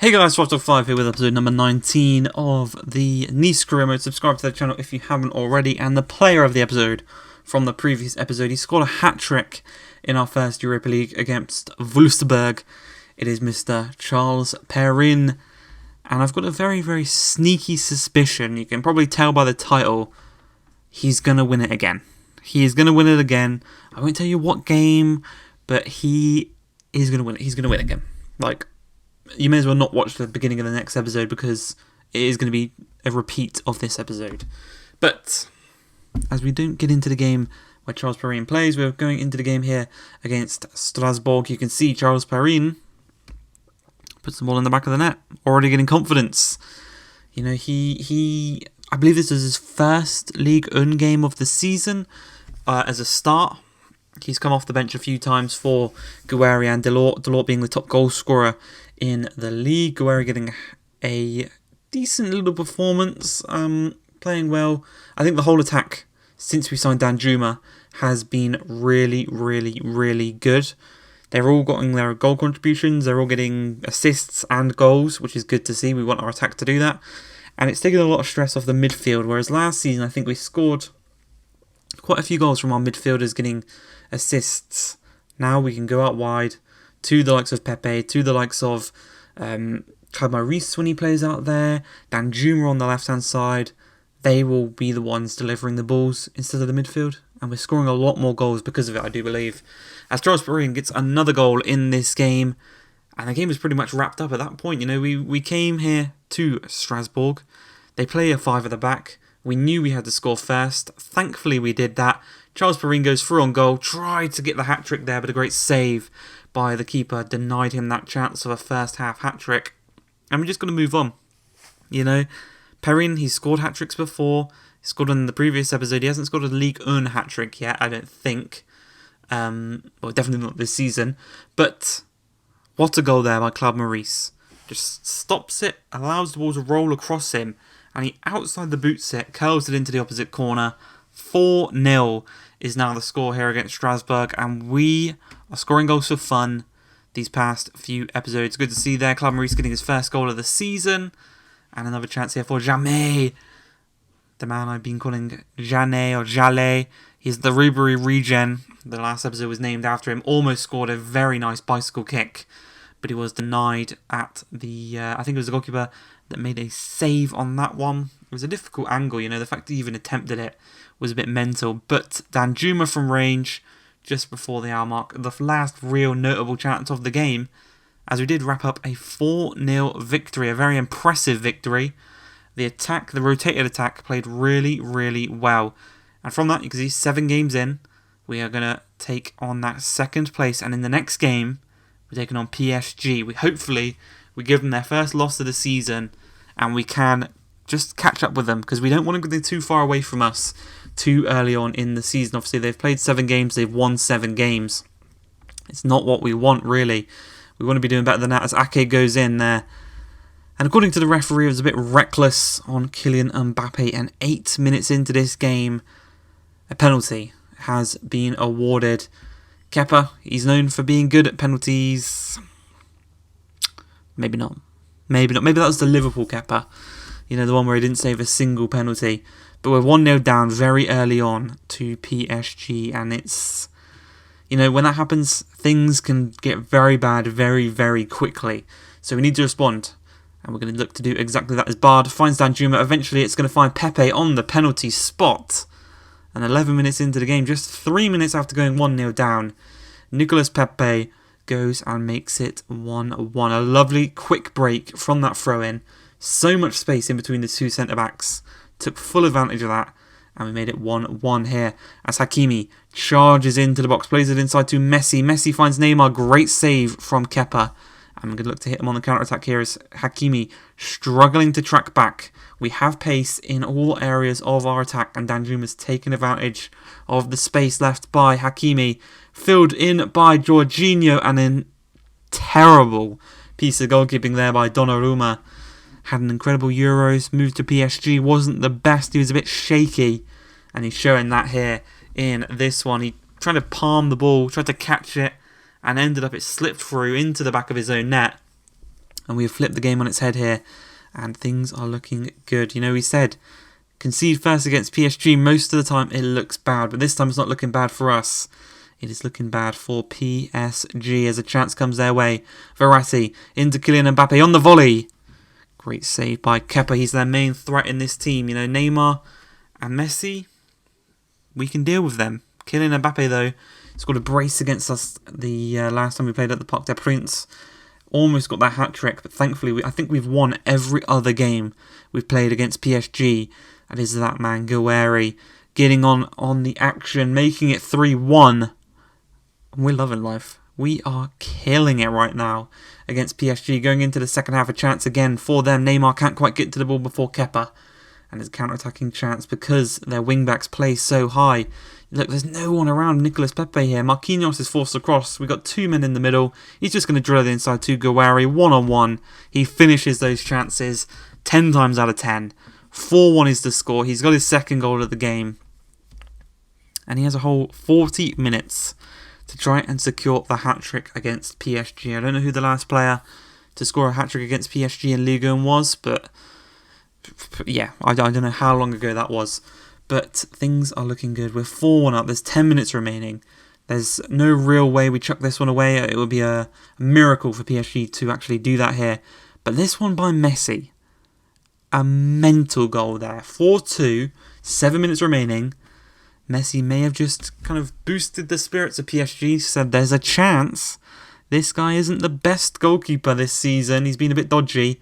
Hey guys, Watchdog5 here with episode number 19 of the Nice career mode. Subscribe to the channel if you haven't already. And the player of the episode from the previous episode, he scored a hat-trick in our first Europa League against Wolfsburg. It is Mr. Charles Perrin. And I've got a very, very sneaky suspicion, you can probably tell by the title, he's going to win it again. He is going to win it again. I won't tell you what game, but he is going to win it. He's going to win it again. You may as well not watch the beginning of the next episode because it is going to be a repeat of this episode. But as we don't get into the game where Charles Perrin plays, we're going into the game here against Strasbourg. You can see Charles Perrin puts the ball in the back of the net, already getting confidence. You know, I believe this is his first Ligue 1 game of the season as a start. He's come off the bench a few times for Guerri and Delort being the top goal scorer in the league. Guerri getting a decent little performance, playing well. I think the whole attack since we signed Danjuma has been really, really, really good. They're all getting their goal contributions. They're all getting assists and goals, which is good to see. We want our attack to do that. And it's taken a lot of stress off the midfield, whereas last season I think we scored quite a few goals from our midfielders getting assists. Now we can go out wide to the likes of Pepe, to the likes of Claude Maurice when he plays out there, Danjuma on the left-hand side. They will be the ones delivering the balls instead of the midfield. And we're scoring a lot more goals because of it, I do believe. As Charles Perrin gets another goal in this game. And the game is pretty much wrapped up at that point. You know, we came here to Strasbourg. They play a 5 at the back. We knew we had to score first. Thankfully, we did that. Charles Perrin goes through on goal. Tried to get the hat-trick there, but a great save by the keeper denied him that chance of a first-half hat-trick. And we're just going to move on. You know, Perrin, he's scored hat-tricks before. He scored in the previous episode. He hasn't scored a Ligue 1 hat-trick yet, I don't think. Well, definitely not this season. But what a goal there by Claude Maurice. Just stops it, allows the ball to roll across him, and he outside the boots it, curls it into the opposite corner. 4-0 is now the score here against Strasbourg, and we are scoring goals for fun these past few episodes. Good to see there, Claude Maurice getting his first goal of the season, and another chance here for Jamais, the man I've been calling Janet or Jallet. He's the Ribery regen. The last episode was named after him. Almost scored a very nice bicycle kick, but he was denied at the, I think it was the goalkeeper that made a save on that one. It was a difficult angle, you know, the fact that he even attempted it was a bit mental. But Danjuma from range, just before the hour mark, the last real notable chance of the game, as we did wrap up a 4-0 victory, a very impressive victory. The attack, the rotated attack, played really, really well. And from that, you can see 7 games in, we are going to take on that second place. And in the next game, we're taking on PSG. Hopefully, we give them their first loss of the season, and we can just catch up with them, because we don't want to go too far away from us too early on in the season. Obviously, they've played 7 games, they've won 7 games. It's not what we want, really. We want to be doing better than that, as Ake goes in there. And according to the referee, it was a bit reckless on Kylian Mbappe, and 8 minutes into this game, a penalty has been awarded. Kepa, he's known for being good at penalties. Maybe not. Maybe not. Maybe that was the Liverpool Kepa. You know, the one where he didn't save a single penalty. But we're 1-0 down very early on to PSG. And it's, you know, when that happens, things can get very bad very, very quickly. So we need to respond. And we're going to look to do exactly that as Bard finds Danjuma. Eventually it's going to find Pepe on the penalty spot. And 11 minutes into the game, just 3 minutes after going 1-0 down, Nicolas Pepe goes and makes it 1-1. A lovely quick break from that throw-in. So much space in between the two centre-backs. Took full advantage of that. And we made it 1-1 here as Hakimi charges into the box. Plays it inside to Messi. Messi finds Neymar. Great save from Kepa. And we're going to look to hit him on the counter-attack here as Hakimi struggling to track back. We have pace in all areas of our attack, and Danjuma's taken advantage of the space left by Hakimi. Filled in by Jorginho, and then terrible piece of goalkeeping there by Donnarumma. Had an incredible Euros, moved to PSG, wasn't the best, he was a bit shaky, and he's showing that here in this one. He tried to palm the ball, tried to catch it, and ended up it slipped through into the back of his own net. and we have flipped the game on its head here, and things are looking good. You know, we said concede first against PSG. Most of the time it looks bad, but this time it's not looking bad for us. It is looking bad for PSG as a chance comes their way. Verratti into Kylian Mbappe on the volley. Great save by Kepa. He's their main threat in this team. You know, Neymar and Messi, we can deal with them. Kylian Mbappe, though, scored a brace against us the last time we played at the Parc des Princes. Almost got that hat-trick, but thankfully I think we've won every other game we've played against PSG. And is that man, Guerri, getting on the action, making it 3-1. We're loving life. We are killing it right now against PSG. Going into the second half, a chance again for them. Neymar can't quite get to the ball before Kepa. And it's a counter-attacking chance because their wing-backs play so high. Look, there's no one around Nicolas Pepe here. Marquinhos is forced across. We've got two men in the middle. He's just going to drill it inside to Guerri. One-on-one. He finishes those chances 10 times out of 10. 4-1 is the score. He's got his second goal of the game. And he has a whole 40 minutes to try and secure the hat-trick against PSG. I don't know who the last player to score a hat-trick against PSG in Ligue 1 was, but yeah, I don't know how long ago that was. But things are looking good. We're 4-1 up. There's 10 minutes remaining. There's no real way we chuck this one away. It would be a miracle for PSG to actually do that here. But this one by Messi, a mental goal there. 4-2, 7 minutes remaining. Messi may have just kind of boosted the spirits of PSG, said there's a chance. This guy isn't the best goalkeeper this season. He's been a bit dodgy.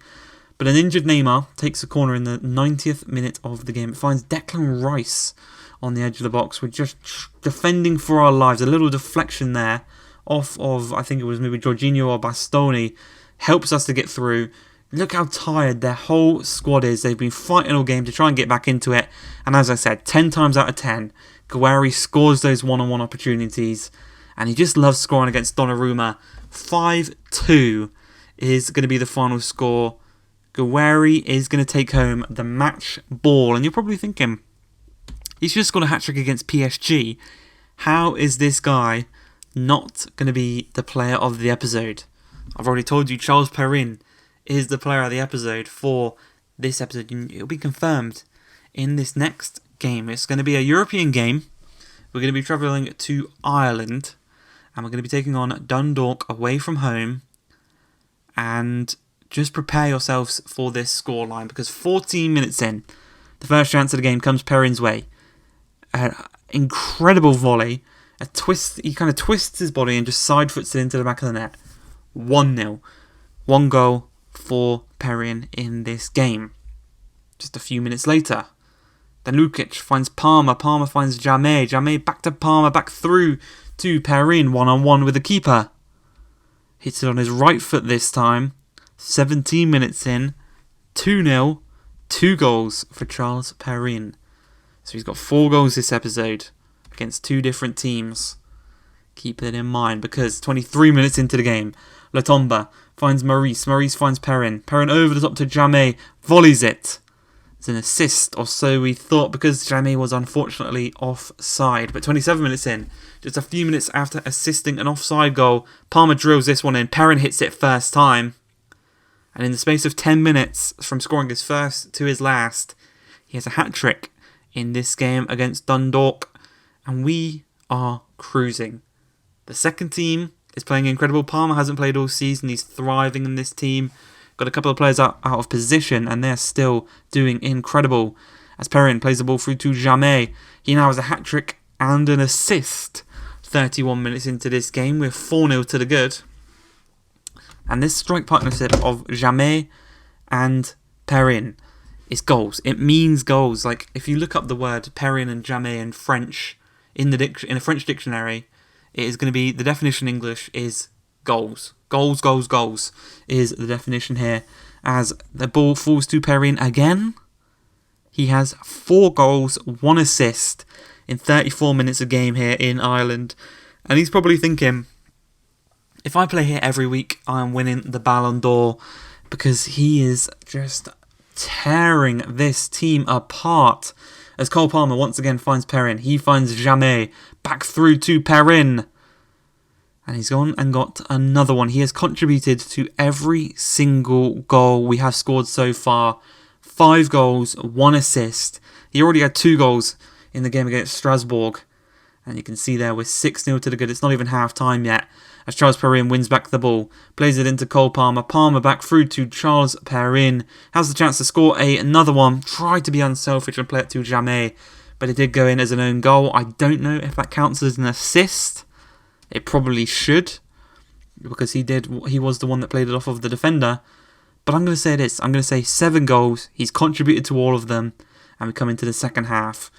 But an injured Neymar takes a corner in the 90th minute of the game. It finds Declan Rice on the edge of the box. We're just defending for our lives. A little deflection there off of, I think it was maybe Jorginho or Bastoni. Helps us to get through. Look how tired their whole squad is. They've been fighting all game to try and get back into it. And as I said, 10 times out of 10, Guerri scores those one-on-one opportunities. And he just loves scoring against Donnarumma. 5-2 is going to be the final score. Guerri is going to take home the match ball. And you're probably thinking, he's just got a hat-trick against PSG. How is this guy not going to be the player of the episode? I've already told you Charles Perrin is the player of the episode for this episode. It'll be confirmed in this next game. It's going to be a European game. We're going to be travelling to Ireland. And we're going to be taking on Dundalk away from home. And just prepare yourselves for this scoreline, because 14 minutes in, the first chance of the game comes Perrin's way. An incredible volley. A twist. He kind of twists his body and just side foots it into the back of the net. 1-0. One goal for Perrin in this game. Just a few minutes later, then Lukic finds Palmer. Palmer finds Jamé. Jamé back to Palmer. Back through to Perrin. One-on-one with the keeper. Hits it on his right foot this time. 17 minutes in. 2-0. 2 goals for Charles Perrin. So he's got 4 goals this episode against 2 different teams. Keep it in mind, because 23 minutes into the game, Latomba finds Maurice. Maurice finds Perrin. Perrin over the top to Jamé. Volleys it. It's an assist, or so we thought, because Jamé was unfortunately offside. But 27 minutes in, just a few minutes after assisting an offside goal, Palmer drills this one in. Perrin hits it first time. And in the space of 10 minutes from scoring his first to his last, he has a hat-trick in this game against Dundalk. And we are cruising. The second team is playing incredible. Palmer hasn't played all season. He's thriving in this team. Got a couple of players out of position, and they're still doing incredible. As Perrin plays the ball through to Jamé. He now has a hat-trick and an assist. 31 minutes into this game, we're 4-0 to the good. And this strike partnership of Jamé and Perrin is goals. It means goals. Like, if you look up the word Perrin and Jamé in French, in a French dictionary, it is going to be, the definition in English is goals. Goals, goals, goals is the definition here. As the ball falls to Perrin again, he has 4 goals, 1 assist in 34 minutes of game here in Ireland. And he's probably thinking, if I play here every week, I'm winning the Ballon d'Or, because he is just tearing this team apart. As Cole Palmer once again finds Perrin, he finds Jamé, back through to Perrin. And he's gone and got another one. He has contributed to every single goal we have scored so far. 5 goals, 1 assist. He already had 2 goals in the game against Strasbourg. And you can see there we're 6-0 to the good. It's not even half time yet. As Charles Perrin wins back the ball. Plays it into Cole Palmer. Palmer back through to Charles Perrin. Has the chance to score another one. Tried to be unselfish and play it to Jamais. But it did go in as an own goal. I don't know if that counts as an assist. It probably should, because he was the one that played it off of the defender. But I'm going to say this. I'm going to say 7 goals. He's contributed to all of them. And we come into the second half.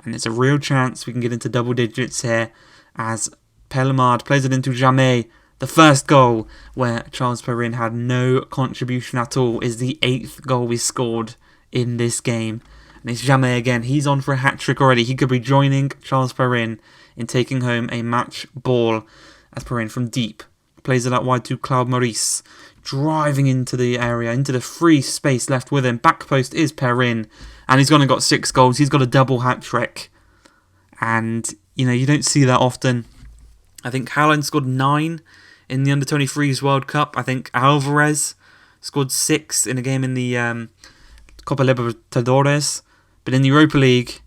And it's a real chance we can get into double digits here. As Pellemard plays it into Jamais. The first goal, where Charles Perrin had no contribution at all, is the 8th goal we scored in this game. And it's Jamais again. He's on for a hat-trick already. He could be joining Charles Perrin in taking home a match ball, as Perrin from deep plays it out wide to Claude Maurice, driving into the area, into the free space left with him. Back post is Perrin, and he's gone and got 6 goals. He's got a double hat-trick, and you don't see that often. I think Haaland scored 9 in the Under-23s World Cup. I think Alvarez scored 6 in a game in the Copa Libertadores, but in the Europa League,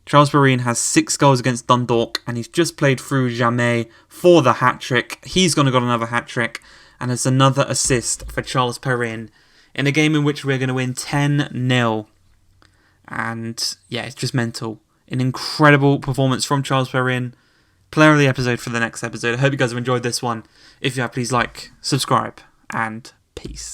Charles Perrin has 6 goals against Dundalk, and he's just played through Jamais for the hat-trick. He's going to got another hat-trick, and it's another assist for Charles Perrin in a game in which we're going to win 10-0. And yeah, it's just mental. An incredible performance from Charles Perrin. Player of the episode for the next episode. I hope you guys have enjoyed this one. If you have, please like, subscribe, and peace.